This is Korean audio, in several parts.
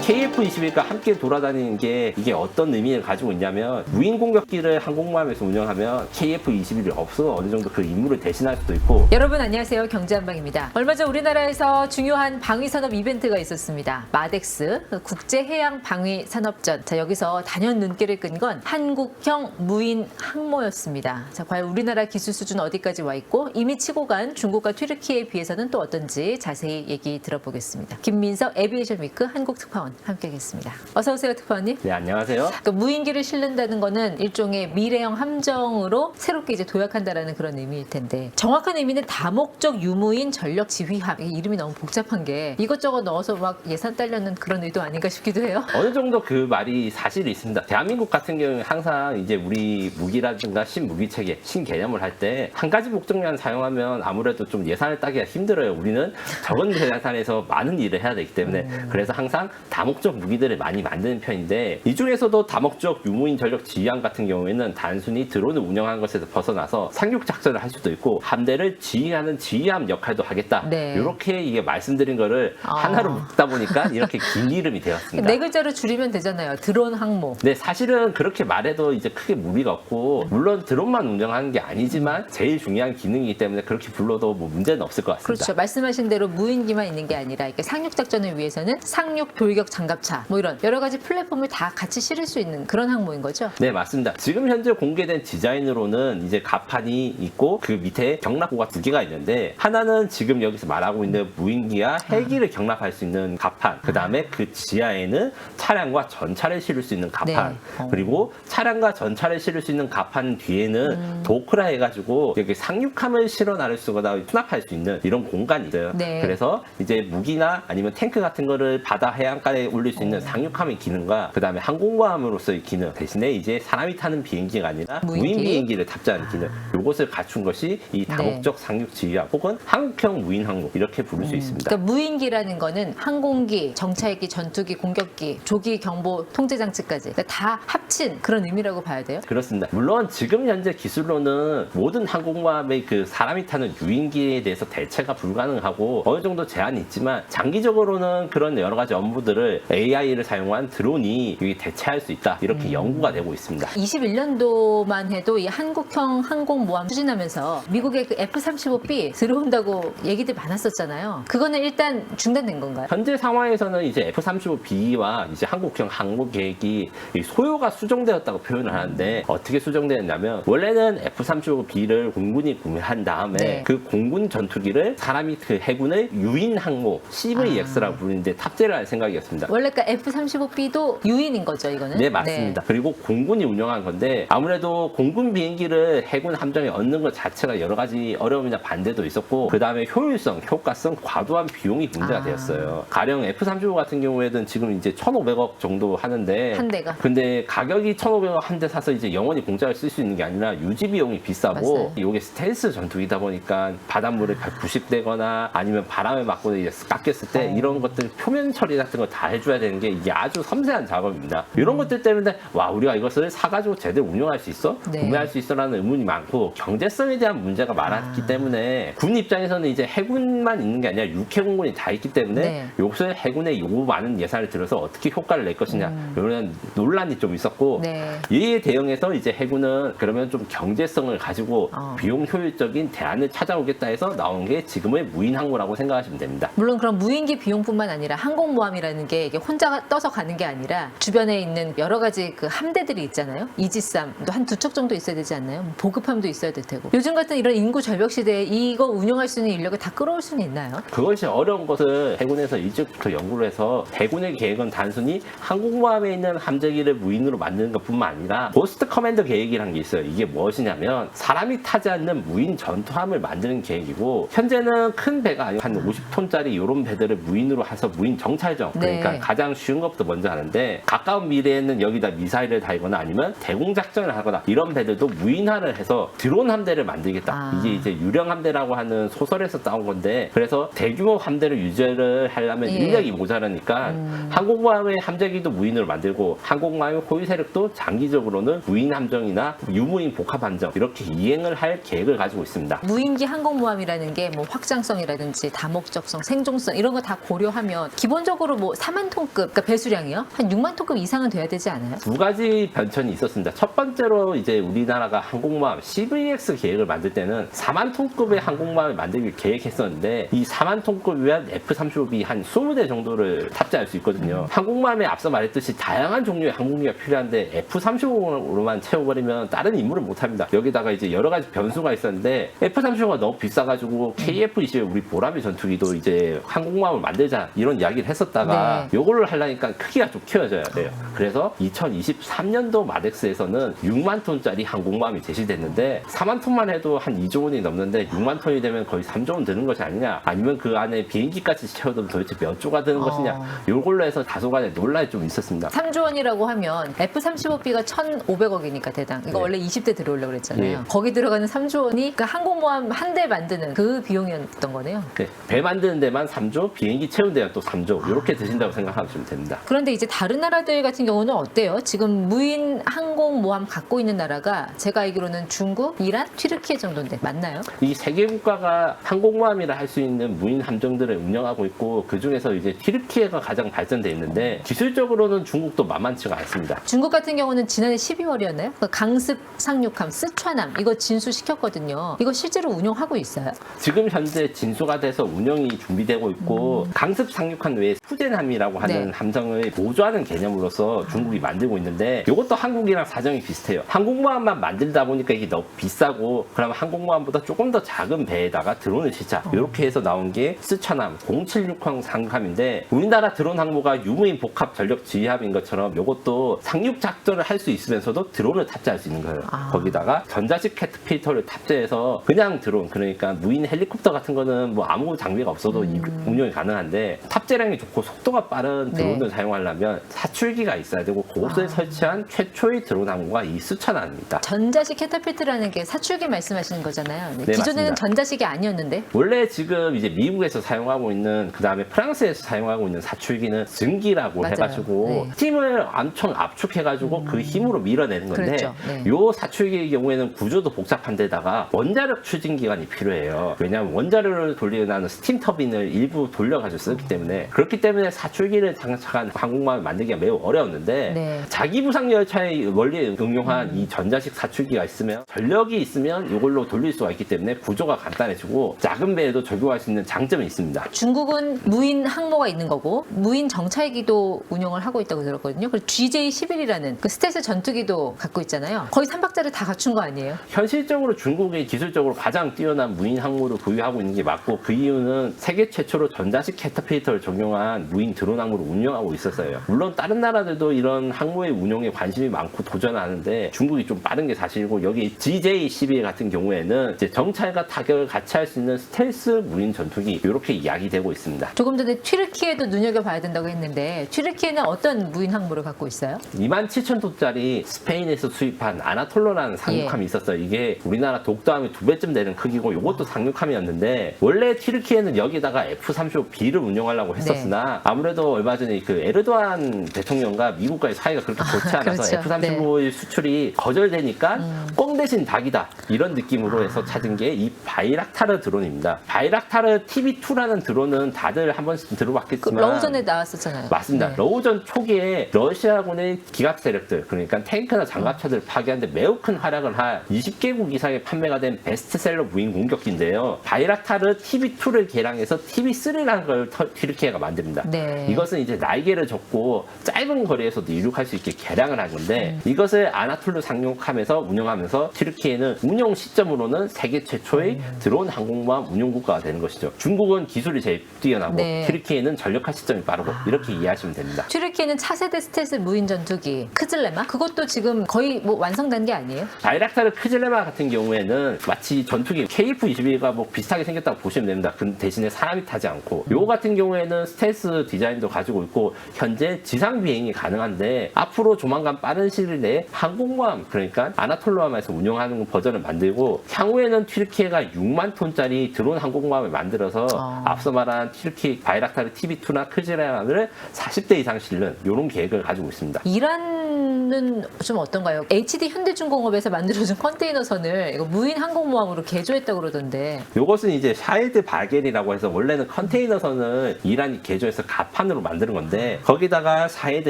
KF-21과 함께 돌아다니는 게 이게 어떤 의미를 가지고 있냐면 무인 공격기를 항공모함에서 운영하면 KF-21이 없어도 어느 정도 그 임무를 대신할 수도 있고. 여러분 안녕하세요. 경제한방입니다. 얼마 전 우리나라에서 중요한 방위산업 이벤트가 있었습니다. 마덱스 국제해양방위산업전. 자, 여기서 단연 눈길을 끈 건 한국형 무인 항모였습니다. 자, 과연 우리나라 기술 수준 어디까지 와 있고 이미 치고 간 중국과 튀르키예에 비해서는 또 어떤지 자세히 얘기 들어보겠습니다. 김민석 에비에이션 위크 한국특파원 함께하겠습니다. 어서 오세요, 특파원님. 네, 안녕하세요. 그러니까 무인기를 실른다는 거는 일종의 미래형 함정으로 새롭게 이제 도약한다라는 그런 의미일 텐데, 정확한 의미는 다목적 유무인 전력 지휘함. 이게 이름이 너무 복잡한 게 이것저것 넣어서 막 예산 딸려는 그런 의도 아닌가 싶기도 해요. 어느 정도 그 말이 사실이 있습니다. 대한민국 같은 경우는 항상 이제 우리 무기라든가 신무기 체계, 신개념을 할 때 한 가지 목적만 사용하면 아무래도 좀 예산을 따기가 힘들어요. 우리는 적은 예산에서 많은 일을 해야 되기 때문에. 그래서 항상 다목적 무기들을 많이 만드는 편인데, 이 중에서도 다목적 유무인 전력 지휘함 같은 경우에는 단순히 드론을 운영하는 것에서 벗어나서 상륙 작전을 할 수도 있고 함대를 지휘하는 지휘함 역할도 하겠다. 네. 이렇게 이게 말씀드린 거를 하나로 묶다 보니까 이렇게 긴 이름이 되었습니다. 네 글자로 줄이면 되잖아요. 드론 항모. 네, 사실은 그렇게 말해도 이제 크게 무리가 없고, 물론 드론만 운영하는 게 아니지만 제일 중요한 기능이기 때문에 그렇게 불러도 뭐 문제는 없을 것 같습니다. 그렇죠. 말씀하신 대로 무인기만 있는 게 아니라 이렇게 상륙 작전을 위해서는 상륙 돌격 장갑차 뭐 이런 여러 가지 플랫폼을 다 같이 실을 수 있는 그런 항모인 거죠. 네, 맞습니다. 지금 현재 공개된 디자인으로는 이제 갑판이 있고 그 밑에 경납고가 두 개가 있는데, 하나는 지금 여기서 말하고 있는 무인기와 헬기를 경납할 수 있는 갑판, 그 다음에 그 지하에는 차량과 전차를 실을 수 있는 갑판, 네. 그리고 차량과 전차를 실을 수 있는 갑판 뒤에는 도크라 해가지고 여기 상륙함을 실어 나를 수거나 수납할 수 있는 이런 공간이 있어요. 네. 그래서 이제 무기나 아니면 탱크 같은 거를 바다 해안가에 올릴 수 있는 상륙함의 기능과 그 다음에 항공모함으로서의 기능 대신에 이제 사람이 타는 비행기가 아니라 무인 비행기를 탑재하는 기능, 요것을 갖춘 것이 이 다목적 상륙 지휘함 혹은 한국형 무인 항모 이렇게 부를 수 있습니다. 그러니까 무인기라는 거는 항공기, 정찰기, 전투기, 공격기, 조기 경보 통제 장치까지 다 합친 그런 의미라고 봐야 돼요. 그렇습니다. 물론 지금 현재 기술로는 모든 항공모함의 그 사람이 타는 유인기에 대해서 대체가 불가능하고 어느 정도 제한이 있지만, 장기적으로는 그런 여러 가지 업무들을 AI를 사용한 드론이 여기 대체할 수 있다, 이렇게 연구가 되고 있습니다. 21년도만 해도 이 한국형 항공모함 추진하면서 미국의 그 F-35B 들어온다고 얘기들 많았었잖아요. 그거는 일단 중단된 건가요? 현재 상황에서는 이제 F-35B와 이제 한국형 항모 계획이 소요가 수정되었다고 표현을 하는데, 어떻게 수정되었냐면 원래는 F-35B를 공군이 구매한 다음에 네. 그 공군 전투기를 사람이 그 해군의 유인 항모 CVX라고 부르는데 탑재를 할 생각이었습니다. 원래 그 F-35B도 유인인 거죠, 이거는? 네, 맞습니다. 그리고 공군이 운영한 건데, 아무래도 공군 비행기를 해군 함정에 얻는 것 자체가 여러 가지 어려움이나 반대도 있었고, 그 다음에 효율성, 효과성, 과도한 비용이 문제가 되었어요. 가령 F-35 같은 경우에는 지금 이제 1,500억 정도 하는데, 한 대가. 근데 가격이 1,500억 한 대 사서 이제 영원히 공짜로 쓸 수 있는 게 아니라 유지 비용이 비싸고, 맞아요. 이게 스텔스 전투기다 보니까 바닷물에 부식되거나 아니면 바람에 맞고 이제 깎였을 때 이런 것들 표면 처리 같은 거 다 해줘야 되는 게 이게 아주 섬세한 작업입니다. 이런 것들 때문에 와, 우리가 이것을 사가지고 제대로 운영할 수 있어? 네. 구매할 수 있어라는 의문이 많고, 경제성에 대한 문제가 많았기 때문에 군 입장에서는 이제 해군만 있는 게 아니라 육해공군이 다 있기 때문에 네. 이것을 해군에 요구 많은 예산을 들여서 어떻게 효과를 낼 것이냐, 이런 논란이 좀 있었고, 네. 이에 대응해서 이제 해군은 그러면 좀 경제성을 가지고 비용 효율적인 대안을 찾아오겠다 해서 나온 게 지금의 무인 항모라고 생각하시면 됩니다. 물론 그런 무인기 비용뿐만 아니라 항공모함이라는 게 이게 혼자 떠서 가는 게 아니라 주변에 있는 여러 가지 그 함대들이 있잖아요. 이지삼도 한 두 척 정도 있어야 되지 않나요? 보급함도 있어야 될 테고. 요즘 같은 이런 인구 절벽 시대에 이거 운영할 수 있는 인력을 다 끌어올 수는 있나요? 그것이 어려운 것을 해군에서 일찍부터 연구를 해서, 해군의 계획은 단순히 항공모함에 있는 함재기를 무인으로 만드는 것뿐만 아니라 고스트 커맨더 계획이라는 게 있어요. 이게 무엇이냐면 사람이 타지 않는 무인 전투함을 만드는 계획이고, 현재는 큰 배가 아니고 한 50톤짜리 이런 배들을 무인으로 해서 무인 정찰정, 그러니까 네. 가장 쉬운 것부터 먼저 하는데, 가까운 미래에는 여기다 미사일을 달거나 아니면 대공 작전을 하거나 이런 배들도 무인화를 해서 드론 함대를 만들겠다. 이게 이제 유령 함대라고 하는 소설에서 따온 건데, 그래서 대규모 함대를 유지를 하려면 예. 인력이 모자라니까 항공모함의 함재기도 무인으로 만들고, 항공모함의 호위 세력도 장기적으로는 무인 함정이나 유무인 복합 함정 이렇게 이행을 할 계획을 가지고 있습니다. 무인기 항공모함이라는 게 뭐 확장성이라든지 다목적성, 생존성 이런 거 다 고려하면 기본적으로 뭐 3만 4만 톤급, 그러니까 배수량이요? 한 6만 톤급 이상은 돼야 되지 않아요? 두 가지 변천이 있었습니다. 첫 번째로 이제 우리나라가 항공모함 CVX 계획을 만들 때는 4만 톤급의 항공모함을 만들기 계획했었는데 이 4만 톤급 위한 F-35B 한 20대 정도를 탑재할 수 있거든요. 항공모함에 앞서 말했듯이 다양한 종류의 항공기가 필요한데 F-35로만 채워버리면 다른 임무를 못합니다. 여기다가 이제 여러 가지 변수가 있었는데 F-35가 너무 비싸가지고 KF-21 우리 보라비 전투기도 이제 항공모함을 만들자 이런 이야기를 했었다가 네. 요거를 하려니까 크기가 좀 키워져야 돼요. 그래서 2023년도 마덱스에서는 6만 톤짜리 항공모함이 제시됐는데 4만 톤만 해도 한 2조 원이 넘는데 6만 톤이 되면 거의 3조 원 드는 것이 아니냐, 아니면 그 안에 비행기까지 채워두면 도대체 몇 조가 드는 것이냐, 요걸로 해서 다소간의 논란이 좀 있었습니다. 3조 원이라고 하면 F-35B가 1,500억이니까 대당. 이거 네. 원래 20대 들어오려고 그랬잖아요. 네. 거기 들어가는 3조 원이 그 항공모함 한 대 만드는 그 비용이었던 거네요. 네, 배 만드는 데만 3조, 비행기 채우는 데가 또 3조, 이렇게 드신다고 생각하시면 됩니다. 그런데 이제 다른 나라들 같은 경우는 어때요? 지금 무인 항공모함 갖고 있는 나라가 제가 알기로는 중국, 이란, 튀르키예 정도인데 맞나요? 이 세 개 국가가 항공모함이라 할 수 있는 무인 함정들을 운영하고 있고, 그 중에서 이제 튀르키예가 가장 발전돼 있는데 기술적으로는 중국도 만만치가 않습니다. 중국 같은 경우는 지난해 12월이었나요? 그 강습 상륙함, 스촨함 이거 진수시켰거든요. 이거 실제로 운용하고 있어요? 지금 현재 진수가 돼서 운영이 준비되고 있고, 강습 상륙함 외에 푸젠함이라고 하는 네. 함정을 보조하는 개념으로서 중국이 만들고 있는데, 이것도 한국이랑 사정이 비슷해요. 항공모함만 만들다 보니까 이게 너무 비싸고, 그러면 항공모함보다 조금 더 작은 배에다가 드론을 짓자, 이렇게 해서 나온 게 스촨함 076형 상륙함인데, 우리나라 드론 항모가 유무인 복합 전력 지휘함인 것처럼 이것도 상륙 작전을 할 수 있으면서도 드론을 탑재할 수 있는 거예요. 거기다가 전자식 캐터필터를 탑재해서 그냥 드론, 그러니까 무인 헬리콥터 같은 거는 뭐 아무 장비가 없어도 운용이 가능한데, 탑재량이 좋고 속도가 빠른 드론을 네. 사용하려면 사출기가 있어야 되고, 그곳에 설치한 최초의 드론 항모가 이 스촨함입니다. 전자식 캐터필트라는 게 사출기 말씀하시는 거잖아요. 네, 기존에는 맞습니다. 전자식이 아니었는데 원래 지금 이제 미국에서 사용하고 있는, 그 다음에 프랑스에서 사용하고 있는 사출기는 증기라고 맞아요. 해가지고 네. 힘을 엄청 압축해가지고 그 힘으로 밀어내는 건데, 그렇죠. 네. 요 사출기의 경우에는 구조도 복잡한 데다가 원자력 추진 기관이 필요해요. 왜냐하면 원자력을 돌리는 스팀 터빈을 일부 돌려가지고 쓰기 때문에, 그렇기 때문에 사출기를 장착한 항공모함을 만들기가 매우 어려웠는데, 네. 자기 부상 열차에 원리 응용한 이 전자식 사출기가 있으면, 전력이 있으면 이걸로 돌릴 수가 있기 때문에 구조가 간단해지고 작은 배에도 적용할 수 있는 장점이 있습니다. 중국은 무인 항모가 있는 거고 무인 정찰기도 운영을 하고 있다고 들었거든요. 그리고 GJ-11이라는 그 스텔스 전투기도 갖고 있잖아요. 거의 3박자를 다 갖춘 거 아니에요? 현실적으로 중국이 기술적으로 가장 뛰어난 무인 항모를 보유하고 있는 게 맞고, 그 이유는 세계 최초로 전자식 캐터필터를 적용한 무인 드론 항모를 운영하고 있었어요. 물론 다른 나라들도 이런 항모의 운용에 관심이 많고 도전하는데 중국이 좀 빠른 게 사실이고, 여기 GJ-11 같은 경우에는 이제 정찰과 타격을 같이 할 수 있는 스텔스 무인 전투기, 이렇게 이야기되고 있습니다. 조금 전에 튀르키예도 눈여겨봐야 된다고 했는데 튀르키예는 어떤 무인 항모를 갖고 있어요? 27,000톤짜리 스페인에서 수입한 아나톨로라는 상륙함이 있었어요. 이게 우리나라 독도함의 2배쯤 되는 크기고, 이것도 상륙함이었는데, 원래 튀르키예는 여기다가 F-35B를 운용하려고 했었으나 아무래도 얼마 전에 그 에르도안 대통령과 미국과의 사이가 그렇게 좋지 않아서 그렇죠. F-35 수출이 거절되니까 꽁 대신 닭이다, 이런 느낌으로 해서 찾은 게 이 바이락타르 드론입니다. 바이락타르 TB2라는 드론은 다들 한 번씩 그 들어봤겠지만 러우전에 나왔었잖아요. 맞습니다. 네. 러우전 초기에 러시아군의 기갑 세력들, 그러니까 탱크나 장갑차들을 파괴하는데 매우 큰 활약을 한 20개국 이상의 판매가 된 베스트셀러 무인 공격기인데요. 바이락타르 TB2를 개량해서 TB3라는 걸 튀르키예가 만듭니다. 네. 이것은 이제 날개를 접고 짧은 거리에서도 이륙할 수 있게 개량을 한 건데, 이것을 아나톨루 상륙함에서 운영하면서 튀르키예는 운용 시점으로는 세계 최초의 드론 항공모함 운용 국가가 되는 것이죠. 중국은 기술이 제일 뛰어나고 네. 튀르키예는 전력화 시점이 빠르고, 이렇게 이해하시면 됩니다. 튀르키예는 차세대 스텔스 무인 전투기 크즐레마 그것도 지금 거의 뭐 완성된 게 아니에요? 바이락타르 크즐레마 같은 경우에는 마치 전투기 KF-21과 뭐 비슷하게 생겼다고 보시면 됩니다. 그 대신에 사람이 타지 않고, 요 같은 경우에는 스텔스 디자인도 가지고 있고 현재 지상 비행이 가능한데, 앞으로 조만간 빠른 시일 내에 항공모함, 그러니까 아나톨루함에서 운영하는 버전을 만들고, 향후에는 튀르키예가 6만 톤짜리 드론 항공모함을 만들어서 앞서 말한 튀르키 바이락타르 TB2나 크즈레마를 40대 이상 실는 이런 계획을 가지고 있습니다. 이란은 좀 어떤가요? HD 현대중공업에서 만들어준 컨테이너선을 이거 무인 항공모함으로 개조했다고 그러던데. 이것은 이제 샤헤드 바겔이라고 해서, 원래는 컨테이너선을 이란이 개조해서 판으로 만드는 건데 거기다가 샤헤드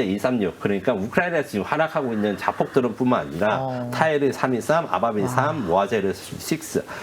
136 그러니까 우크라이나에서 지금 활약하고 있는 자폭 드론뿐만 아니라 타이르 323, 아바빌 3, 모아제르 6,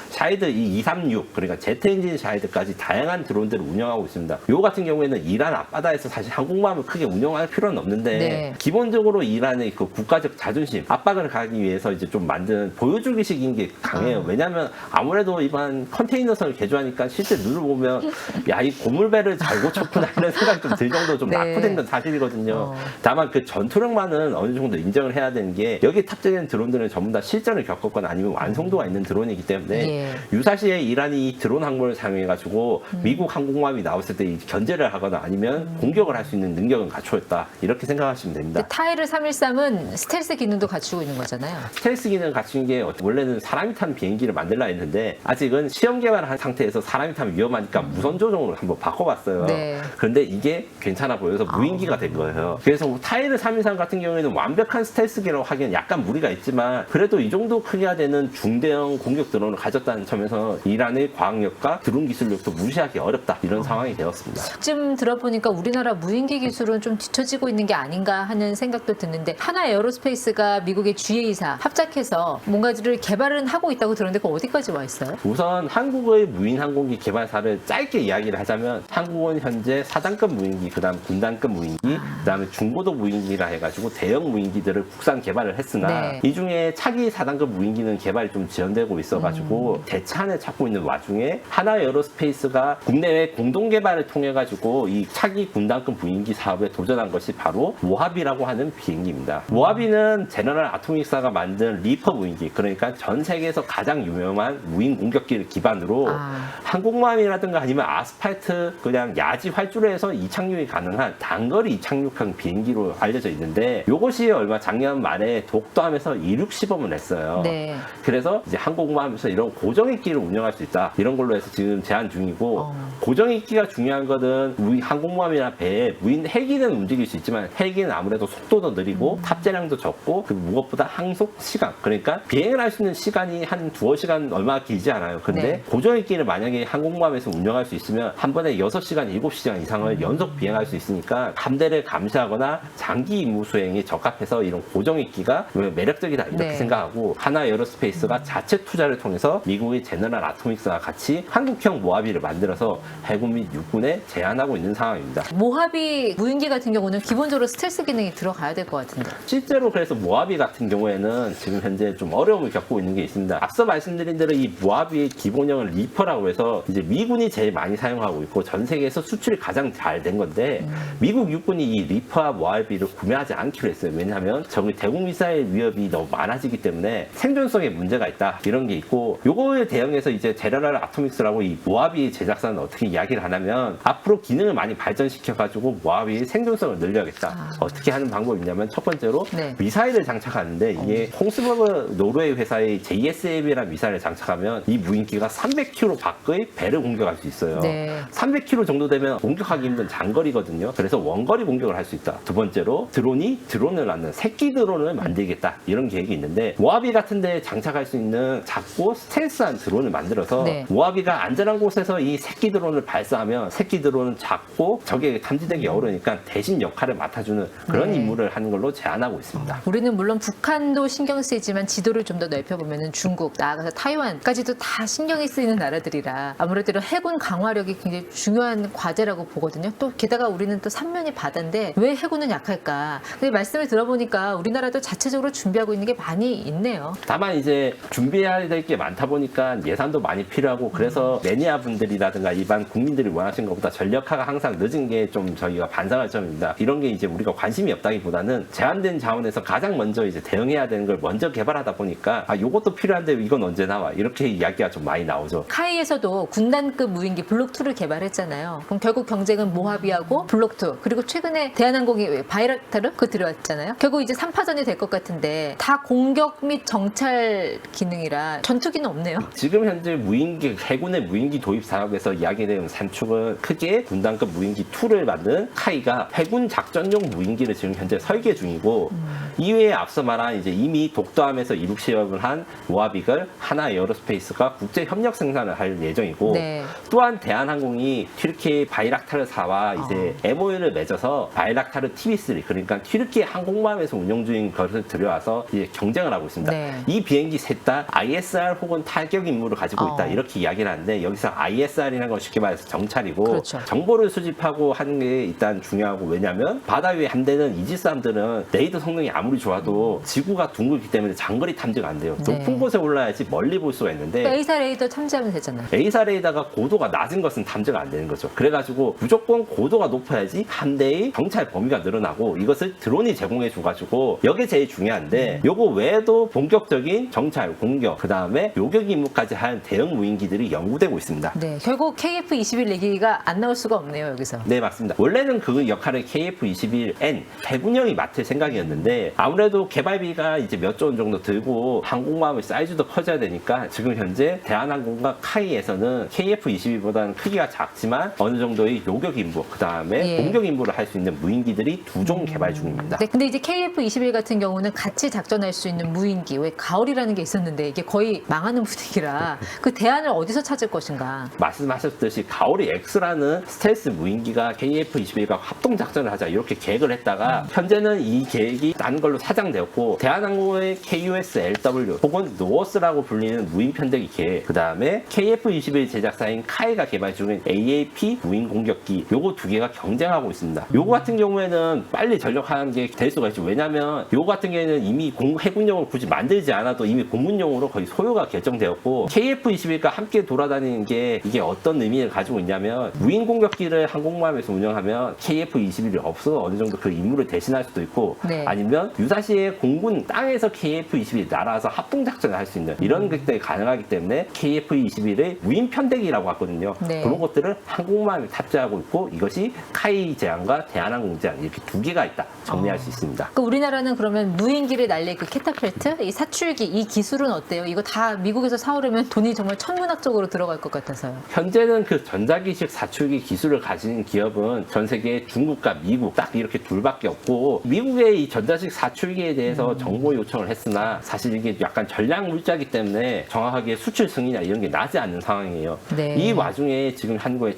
샤헤드 236 그러니까 제트 엔진 샤헤드까지 다양한 드론들을 운영하고 있습니다. 요 같은 경우에는 이란 앞바다에서 사실 항공모함을 크게 운영할 필요는 없는데 네. 기본적으로 이란의 그 국가적 자존심 압박을 가기 위해서 이제 좀 만든 보여주기식인 게 강해요. 왜냐하면 아무래도 이번 컨테이너선을 개조하니까 실제 눈을 보면 야 이 고물배를 잘 고쳤구나 이런 생각이 좀 들 정도 좀 네. 낙후된 건 사실이거든요. 다만 그 전투력만은 어느 정도 인정을 해야 되는 게 여기 탑재된 드론들은 전부 다 실전을 겪었거나 아니면 완성도가 있는 드론이기 때문에 예. 유사시에 이란이 이 드론 항모를 사용해가지고 미국 항공모함이 나왔을 때 이 견제를 하거나 아니면 공격을 할 수 있는 능력은 갖추었다 이렇게 생각하시면 됩니다. 타이르 313은 스텔스 기능도 갖추고 있는 거잖아요. 스텔스 기능을 갖춘 게 원래는 사람이 탄 비행기를 만들라 했는데 아직은 시험 개발을 한 상태에서 사람이 타면 위험하니까 무선 조종으로 한번 바꿔봤어요. 네. 그런데 이게 괜찮아 보여서 무인기가 된 거예요. 그래서 타이르 323 같은 경우에는 완벽한 스텔스기라고 하기엔 약간 무리가 있지만 그래도 이 정도 크기가 되는 중대형 공격 드론을 가졌다는 점에서 이란의 과학력과 드론 기술력도 무시하기 어렵다 이런 상황이 되었습니다. 지금 들어보니까 우리나라 무인기 기술은 좀 뒤처지고 있는 게 아닌가 하는 생각도 드는데 하나 에어로스페이스가 미국의 GA사 합작해서 뭔가를 개발은 하고 있다고 들었는데 그거 어디까지 와 있어요? 우선 한국의 무인 항공기 개발사를 짧게 이야기를 하자면 한국은 현재 4단급 무인기, 그다음 군단급 무인기, 그다음에 중고도 무인기라 해가지고 대형 무인기들을 국산 개발을 했으나 네. 이 중에 차기 4단급 무인기는 개발이 좀 지연되고 있어가지고 대차안을 찾고 있는 와중에 하나 에어로스페이스가 국내외 공동 개발을 통해 가지고 이 차기 군단급 무인기 사업에 도전한 것이 바로 모하비라고 하는 비행기입니다. 모하비는 제너럴 아토믹사가 만든 리퍼 무인기, 그러니까 전 세계에서 가장 유명한 무인 공격기를 기반으로 항공모함이라든가 아니면 아스팔트 그냥 야지 활주로에서 이착륙이 가능한 단거리 이착륙형 비행기로 알려져 있는데 이것이 얼마 작년 말에 독도함에서 이륙 시범을 했어요. 네. 그래서 이제 항공모함에서 이런 고정익기를 운영할 수 있다 이런 걸로 해서 지금 제한 중이고 고정익기가 중요한 거는 우리 항공모함이나 배에 무인 헬기는 움직일 수 있지만 헬기는 아무래도 속도도 느리고 탑재량도 적고 그리고 무엇보다 항속 시간 그러니까 비행을 할 수 있는 시간이 한 두어 시간 얼마 길지 않아요. 근데 네. 고정익기를 만약에 항공모함에서 운영할 수 있으면 한 번에 6시간, 7시간 이상을 연속 비행할 수 있으니까 함대를 감시하거나 장기 임무 수행에 적합해서 이런 고정익기가 매력적이다 이렇게 네. 생각하고 하나 에어로스페이스가 자체 투자를 통해서 미국의 제너럴 아토믹스와 같이 한국형 모하비를 만들어서 해군 및 육군에 제안하고 있는 상황입니다. 모하비 무인기 같은 경우는 기본적으로 스텔스 기능이 들어가야 될 것 같은데. 실제로 그래서 모하비 같은 경우에는 지금 현재 좀 어려움을 겪고 있는 게 있습니다. 앞서 말씀드린 대로 이 모하비의 기본형을 리퍼라고 해서 이제 미군이 제일 많이 사용하고 있고 전 세계에서 수출이 가장 잘 된 건데 미국 육군이 이 리퍼와 모하비를 구매하지 않기로 했어요. 왜냐하면 적의 대공 미사일 위협이 너무 많아지기 때문에 생존성에 문제가 있다 이런 게 있고 요거에 대응해서 이제 제너럴 아토믹스라고 이 모하비 제작사는 어떻게 이야기를 하냐면 앞으로 기능을 많이 발전시켜 가지고 모하비의 생존성을 늘려야겠다. 어떻게 하는 방법이 있냐면 첫 번째로 네. 미사일을 장착하는데 이게 홍스버그 노르웨이 회사의 JSAB라는 미사일을 장착하면 이 무인기가 300km 밖의 배를 공격할 수 있어요. 네. 300km 정도 되면 공격하기 힘든 장거리거든요. 그래서 원거리 공격을 할 수 있다. 두 번째로 드론이 드론을 낳는 새끼 드론을 만들겠다. 이런 계획이 있는데 모하비 같은 데 장착할 수 있는 작고 스텔스한 드론을 만들어서 네. 모하비가 안전한 곳에서 이 새끼 드론을 발사하면 새끼 드론은 작고 적에게 탐지되기 어려우니까 대신 역할을 맡아주는 그런 네. 임무를 하는 걸로 제안하고 있습니다. 우리는 물론 북한도 신경 쓰이지만 지도를 좀 더 넓혀보면 중국, 나아가서 타이완까지도 다 신경이 쓰이는 나라들이라 아무래도 해군 강화력이 굉장히 중요한 과제라고 보거든요. 또 게다가 우리는 또 삼면이 바다인데 왜 해군은 약할까? 근데 말씀을 들어보니까 우리나라도 자체적으로 준비하고 있는 게 많이 있네요. 다만 이제 준비해야 될 게 많다 보니까 예산도 많이 필요하고 그래서 매니아 분들이라든가 일반 국민들이 원하시는 것보다 전력화가 항상 늦은 게 좀 저희가 반성할 점입니다. 이런 게 이제 우리가 관심이 없다기보다는 제한된 자원에서 가장 먼저 이제 대응해야 되는 걸 먼저 개발하다 보니까 요것도 필요한데 이건 언제 나와? 이렇게 이야기가 좀 많이 나오죠. 카이에서도 군단급 무인기 블록2를 개발했잖아요. 그럼 결국 경쟁은 모하비하고 블록2 그리고 최근에 대한항공이 바이락타르 그거 들어왔잖아요. 결국 이제 3파전이 될 것 같은데 다 공격 및 정찰 기능이라 전투기는 없네요. 지금 현재 무인기 해군의 무인기 도입 사업에서 이야기되는 산축은 크게 군단급 무인기 2를 만든 카이가 해군 작전용 무인기를 지금 현재 설계 중이고 이외에 앞서 말한 이제 이미 독도함에서 이륙 시험을 한 모하빅을 하나 에어로스페이스가 국제 협력 생산을 할 예정이고 네. 또한 대한항공이 튀르키예 바이락타르 4와 이제 MOU를 맺어서 바이락타르 TB3 그러니까 튀르키예 항공모함에서 운영 중인 것을 들여와서 이제 경쟁을 하고 있습니다. 네. 이 비행기 셋 다 ISR 혹은 타격 임무를 가지고 있다 이렇게 이야기를 하는데 여기서 ISR이라는 건 쉽게 말해서 정찰이고 그렇죠. 정보를 수집하고 하는 게 일단 중요하고 왜냐하면 바다 위에 함대는 이지스함들은 레이더 성능이 아무리 좋아도 지구가 둥글기 때문에 장거리 탐지가 안 돼요. 네. 높은 곳에 올라야지 멀리 볼 수가 있는데 A사 레이더 탐지하면 되잖아요. A사 레이더가 고도가 낮은 것은 탐지가 안 되는 거죠. 그래가지고 무조건 고도가 높아야지 함대의 정찰 범위가 늘어나고 이것을 드론이 제공해 줘가지고 이게 제일 중요한데 요거 외에도 본격적인 정찰, 공격, 그 다음에 요격 임무까지 한 대형 무인기들이 연구되고 있습니다. 네, 결국 KF-21 얘기가 안 나올 수가 없네요, 여기서. 네, 맞습니다. 원래는 그 역할을 KF-21N 해군형이 맡을 생각이었는데 아무래도 개발비가 이제 몇 조 원 정도 들고 항공모함의 사이즈도 커져야 되니까 지금 현재 대한항공과 카이에서는 KF-21보다는 크기가 작지만 어느 정도의 요격 임무, 그 다음에 예. 공격 임무를 할 수 있는 무인기들이 두 종 개발 중입니다. 네, 근데 이제 KF-21 같은 경우는 같이 작전할 수 있는 무인기, 왜 가을이라는 게 있었는데 이게 거의 망하는 분위기라 그 대안을 어디서 찾을 것인가. 말씀하셨듯이 가오리 X라는 스텔스 무인기가 KF-21과 합동작전을 하자 이렇게 계획을 했다가 현재는 이 계획이 난 걸로 사장되었고 대한항공의 KUS-LW 혹은 노어스라고 불리는 무인 편대기 계획 그 다음에 KF-21 제작사인 카이가 개발 중인 AAP 무인 공격기 요거 두 개가 경쟁하고 있습니다. 요거 같은 경우에는 빨리 전력하는 게 될 수가 있죠. 왜냐하면 요거 같은 경우에는 이미 해군용을 굳이 만들지 않아도 이미 공군용으로 거의 소요가 결정되었고 KF-21과 함께 돌아다니는 게 이게 어떤 의미를 가지고 있냐면 무인 공격기를 항공모함에서 운영하면 KF-21이 없어서 어느 정도 그 임무를 대신할 수도 있고 네. 아니면 유사시에 공군 땅에서 KF-21이 날아와서 합동작전을 할 수 있는 이런 것들이 가능하기 때문에 KF-21의 무인 편대기라고 하거든요. 네. 그런 것들을 항공모함에 탑재하고 있고 이것이 카이 제안과 대한항공 제안 이렇게 두 개가 있다 정리할 수 있습니다. 그 우리나라는 그러면 무인기를 날릴 그 캐타펠트, 이 사출기, 이 기술은 어때요? 이거 다 미국에서 사오려면 돈이 정말 천문학적으로 들어갈 것 같아서요. 현재는 그 전자기식 사출기 기술을 가진 기업은 전 세계 중국과 미국 딱 이렇게 둘밖에 없고 미국의 이 전자식 사출기에 대해서 정보 요청을 했으나 사실 이게 약간 전략 물자기 때문에 정확하게 수출 승인이나 이런 게 나지 않는 상황이에요. 네. 이 와중에 지금 한국의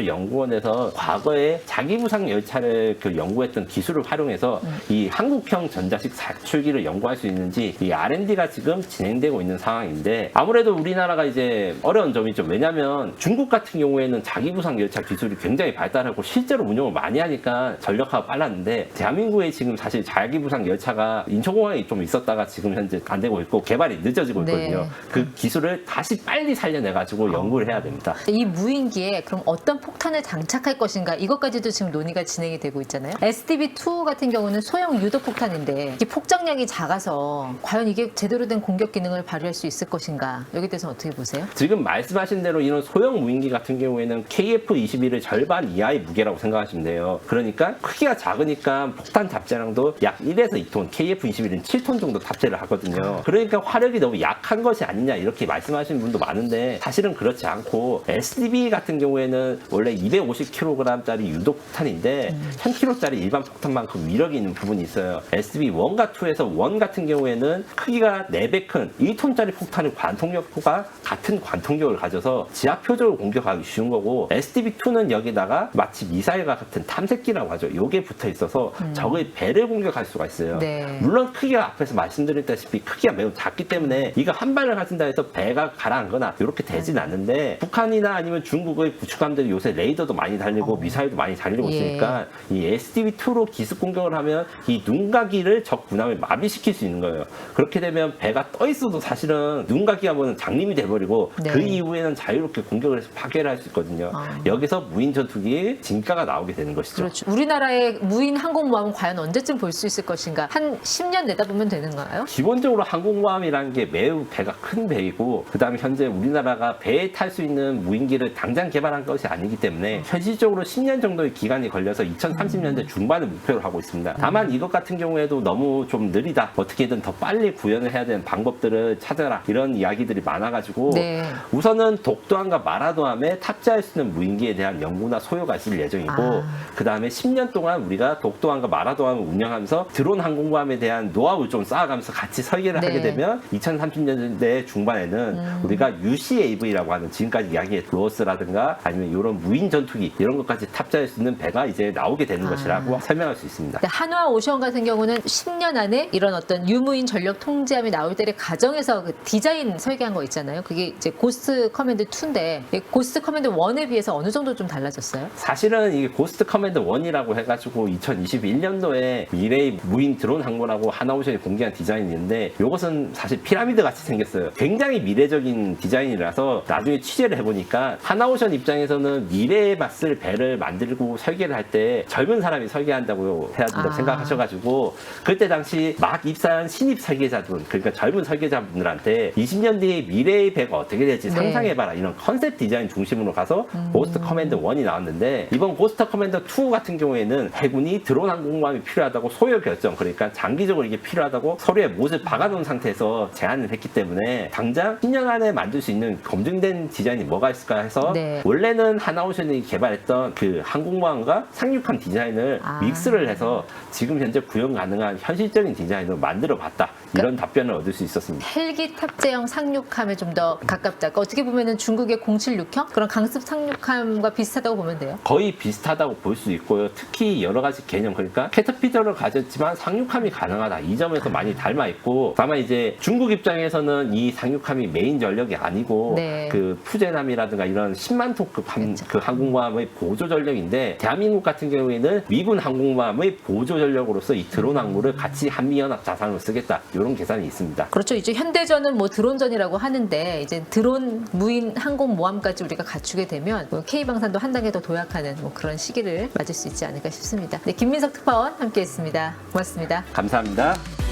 철도기술연구원에서 과거에 자기부상 열차를 그 연구했던 기술을 활용해서 이 한국형 전자식 사출기를 연구할 수 있는지 이 R&D가 지금 진행되고 있는 상황인데 아무래도 우리나라가 이제 어려운 점이 죠. 왜냐하면 중국 같은 경우에는 자기부상 열차 기술이 굉장히 발달하고 실제로 운영을 많이 하니까 전력화가 빨랐는데 대한민국에 지금 사실 자기부상 열차가 인천공항에 좀 있었다가 지금 현재 안 되고 있고 개발이 늦어지고 있거든요. 네. 그 기술을 다시 빨리 살려내가지고 연구를 해야 됩니다. 이 무인기에 그럼 어떤 폭탄을 장착할 것인가 이것까지도 지금 논의가 진행이 되고 있잖아요. SDB-2 같은 경우는 소형 유도 폭탄인데 이게 폭장량이 작아서 과연 이게 제대로 된 공격 기능을 발휘할 수 있을 것인가 여기에 대해서 어떻게 보세요? 지금 말씀하신 대로 이런 소형 무인기 같은 경우에는 KF-21의 절반 이하의 무게라고 생각하시면 돼요. 그러니까 크기가 작으니까 폭탄 탑재량도 약 1에서 2톤, KF-21은 7톤 정도 탑재를 하거든요. 그러니까 화력이 너무 약한 것이 아니냐 이렇게 말씀하시는 분도 많은데 사실은 그렇지 않고 SDB 같은 경우에는 원래 250kg짜리 유도 폭탄인데 1000kg짜리 일반 폭탄만큼 위력이 있는 부분이 있어요. SDB-1과 2에서 1 같은 경우에는 크기가 4배 큰 1톤짜리 폭탄의 관통력과 같은 관통력을 가져서 지하 표적을 공격하기 쉬운 거고 SDB-2는 여기다가 마치 미사일과 같은 탐색기라고 하죠. 요게 붙어 있어서 적의 배를 공격할 수가 있어요. 네. 물론 크기가 앞에서 말씀드렸다시피 크기가 매우 작기 때문에 이거 한 발을 가진다 해서 배가 가라앉거나 이렇게 되진 않는데 북한이나 아니면 중국의 구축함들이 요새 레이더도 많이 달리고 미사일도 많이 달리고 예. 있으니까 이 SDB-2로 기습 공격을 하면 이 눈가기를 적 군함에 마비시킬 수 있는 거예요. 그렇게 되면 배가 떠 있어도 사실은 눈가기가 보면 장림이 돼버리고 네. 그 이후에는 자유롭게 공격을 해서 파괴를 할 수 있거든요. 여기서 무인 전투기의 진가가 나오게 되는 것이죠. 그렇죠. 우리나라의 무인 항공모함은 과연 언제쯤 볼 수 있을 것인가? 한 10년 내다보면 되는가요? 기본적으로 항공모함이라는 게 매우 배가 큰 배이고 그다음에 현재 우리나라가 배에 탈 수 있는 무인기를 당장 개발한 것이 아니기 때문에 현실적으로 10년 정도의 기간이 걸려서 2030년대 중반을 목표로 하고 있습니다. 다만 이것 같은 경우에도 너무 좀 느리다. 어떻게든 더 빨리 구현을 해야 되는 방법들을 찾아라. 이런 이야기들이 많아가지고 네. 우선은 독도함과 마라도함에 탑재할 수 있는 무인기에 대한 연구나 소요가 있을 예정이고 그 다음에 10년 동안 우리가 독도함과 마라도함을 운영하면서 드론 항공모함에 대한 노하우를 좀 쌓아가면서 같이 설계를 네. 하게 되면 2030년대 중반에는 우리가 UCAV라고 하는 지금까지 이야기했던 로어스라든가 아니면 이런 무인 전투기 이런 것까지 정도까지 탑재할 수 있는 배가 이제 나오게 되는 것이라고 설명할 수 있습니다. 한화 오션 같은 경우는 10년 안에 이런 어떤 유무인 전력 통제함이 나올 때를 가정해서 그 디자인 설계한 거 있잖아요. 그게 이제 고스트 커맨드 2인데 고스트 커맨드 1에 비해서 어느 정도 좀 달라졌어요? 사실은 이게 고스트 커맨드 1이라고 해가지고 2021년도에 미래의 무인 드론 항모라고 하나오션이 공개한 디자인이 있는데 이것은 사실 피라미드 같이 생겼어요. 굉장히 미래적인 디자인이라서 나중에 취재를 해보니까 하나오션 입장에서는 미래에 맞을 배를 만들고 설계를 할 때 젊은 사람이 설계한다고 해야 된다고 생각하셔가지고 그때 당시 막 입사한 신입 설계자분, 그러니까 젊은 설계자분들한테 20년 뒤에 미래의 배가 어떻게 될지 네. 상상해봐라, 이런 컨셉 디자인 중심으로 가서 고스트 커맨드 1이 나왔는데, 이번 고스트 커맨드 2 같은 경우에는 해군이 드론 항공모함이 필요하다고 소요 결정, 그러니까 장기적으로 이게 필요하다고 서류에 못을 박아놓은 상태에서 제안을 했기 때문에 당장 10년 안에 만들 수 있는 검증된 디자인이 뭐가 있을까 해서 네. 원래는 하나오션이 개발했던 그 항공모함과 상륙함 디자인을 믹스를 해서 지금 현재 구현 가능한 현실적인 디자인으로 만들어 봤다, 이런 답변을 얻을 수 있었습니다. 헬기 탑재형 상륙함에 좀 더 가깝다. 그러니까 어떻게 보면은 중국의 076형 그런 강습 상륙함과 비슷하다고 보면 돼요. 거의 비슷하다고 볼 수 있고요. 특히 여러 가지 개념, 그러니까 캐터피더를 가졌지만 상륙함이 가능하다, 이 점에서 많이 닮아 있고, 다만 이제 중국 입장에서는 이 상륙함이 메인 전력이 아니고 네. 그 푸젠함이라든가 이런 10만 톤급 그 항공모함의 보조 전력인데, 대한민국 같은 경우에는 미군 항공모함의 보조 전력으로서 이 드론 항모를 같이 한미연합 자산으로 쓰겠다, 이런 계산이 있습니다. 그렇죠. 이제 현대전은 뭐 드론전이라고 하는데 이제 드론 무인 항공모함까지 우리가 갖추게 되면 뭐 K방산도 한 단계 더 도약하는 뭐 그런 시기를 맞을 수 있지 않을까 싶습니다. 네, 김민석 특파원 함께했습니다. 고맙습니다. 감사합니다.